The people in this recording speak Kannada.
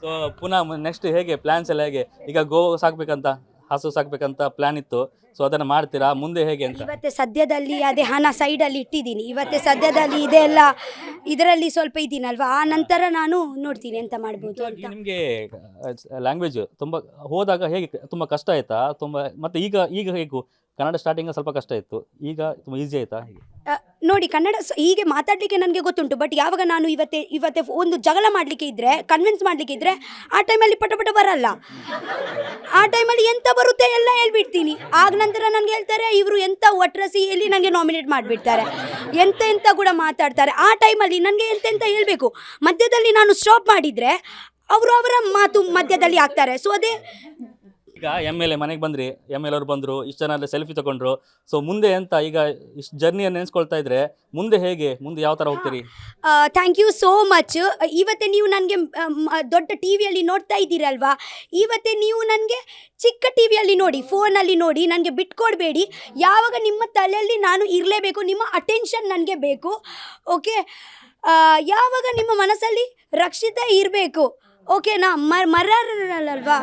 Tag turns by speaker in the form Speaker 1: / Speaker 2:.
Speaker 1: ಸೊ ಪುನಃ ನೆಕ್ಸ್ಟ್ ಹೇಗೆ ಪ್ಲ್ಯಾನ್ಸ್ ಎಲ್ಲ ಹೇಗೆ? ಈಗ ಗೋ ಸಾಕ್ಬೇಕಂತ, ಹಸು ಸಾಕ್ಬೇಕಂತ ಪ್ಲ್ಯಾನ್ ಇತ್ತು. ಸೊ ಅದನ್ನು ಮಾಡ್ತೀರಾ ಮುಂದೆ ಹೇಗೆ ಅಂತ?
Speaker 2: ಇವತ್ತೇ ಸದ್ಯದಲ್ಲಿ ಅದೇ ಹಣ ಸೈಡಲ್ಲಿ ಇಟ್ಟಿದ್ದೀನಿ. ಇವತ್ತೇ ಸದ್ಯದಲ್ಲಿ ಇದೆಲ್ಲ ಇದರಲ್ಲಿ ಸ್ವಲ್ಪ ಇದ್ದೀನಲ್ವಾ, ಆ ನಂತರ ನಾನು ನೋಡ್ತೀನಿ ಎಂತ ಮಾಡ್ಬೋದು ಅಂತ.
Speaker 1: ನಿಮಗೆ ಲ್ಯಾಂಗ್ವೇಜ್ ತುಂಬ ಹೋದಾಗ ಹೇಗೆ, ತುಂಬ ಕಷ್ಟ ಆಯಿತಾ? ತುಂಬ ಮತ್ತು ಈಗ ಈಗ ಹೇಗೂ ಕನ್ನಡ ಸ್ಟಾರ್ಟಿಂಗ್ ಸ್ವಲ್ಪ ಕಷ್ಟ ಇತ್ತು, ಈಗ ತುಂಬ ಈಸಿ ಆಯಿತಾ ಹೇಗೆ?
Speaker 2: ನೋಡಿ, ಕನ್ನಡ ಹೀಗೆ ಮಾತಾಡಲಿಕ್ಕೆ ನನಗೆ ಗೊತ್ತುಂಟು. ಬಟ್ ಯಾವಾಗ ನಾನು ಇವತ್ತೇ ಒಂದು ಜಗಳ ಮಾಡಲಿಕ್ಕೆ ಇದ್ದರೆ, ಕನ್ವಿನ್ಸ್ ಮಾಡಲಿಕ್ಕೆ ಇದ್ದರೆ, ಆ ಟೈಮಲ್ಲಿ ಪಟ ಪಟ ಬರಲ್ಲ. ಆ ಟೈಮಲ್ಲಿ ಎಂತ ಬರುತ್ತೆ ಎಲ್ಲ ಹೇಳ್ಬಿಡ್ತೀನಿ. ಆಗ ನಂತರ ನನಗೆ ಹೇಳ್ತಾರೆ ಇವರು ಎಂತ ಒಟ್ರಸಿ ಹೇಳಿ ನನಗೆ ನಾಮಿನೇಟ್ ಮಾಡಿಬಿಡ್ತಾರೆ. ಎಂತ ಕೂಡ ಮಾತಾಡ್ತಾರೆ. ಆ ಟೈಮಲ್ಲಿ ನನಗೆ ಎಂತೆಂತ ಹೇಳಬೇಕು. ಮಧ್ಯದಲ್ಲಿ ನಾನು ಸ್ಟಾಪ್ ಮಾಡಿದರೆ ಅವರ ಮಾತು ಮಧ್ಯದಲ್ಲಿ ಆಗ್ತಾರೆ. ಸೊ ಅದೇ
Speaker 1: ಈಗ MLA ಮನೆಗೆ ಬಂದ್ರಿ, MLA ಅವರು ಬಂದರು, ಇಷ್ಟು ಜನ ಸೆಲ್ಫಿ ತಗೊಂಡ್ರು. ಸೊ ಮುಂದೆ ಎಂತ, ಈಗ ಇಷ್ಟು ಜರ್ನಿಯನ್ನು ನೆನೆಸ್ಕೊಳ್ತಾ ಇದ್ರೆ ಮುಂದೆ ಹೇಗೆ, ಮುಂದೆ ಯಾವ ಥರ ಹೋಗ್ತೀರಿ?
Speaker 2: Thank you so much. ಇವತ್ತೇ ನೀವು ನನಗೆ ದೊಡ್ಡ ಟಿ ವಿಯಲ್ಲಿ ನೋಡ್ತಾ ಇದ್ದೀರಲ್ವಾ, ಇವತ್ತೇ ನೀವು ನನಗೆ ಚಿಕ್ಕ ಟಿ ವಿಯಲ್ಲಿ ನೋಡಿ, ಫೋನಲ್ಲಿ ನೋಡಿ, ನನಗೆ ಬಿಟ್ಕೊಡ್ಬೇಡಿ. ಯಾವಾಗ ನಿಮ್ಮ ತಲೆಯಲ್ಲಿ ನಾನು ಇರಲೇಬೇಕು, ನಿಮ್ಮ ಅಟೆನ್ಷನ್ ನನಗೆ ಬೇಕು. ಓಕೆ, ಯಾವಾಗ ನಿಮ್ಮ ಮನಸ್ಸಲ್ಲಿ ರಕ್ಷಿತ ಇರಬೇಕು. ಓಕೆನಾ? ಮರಲ್ವಾ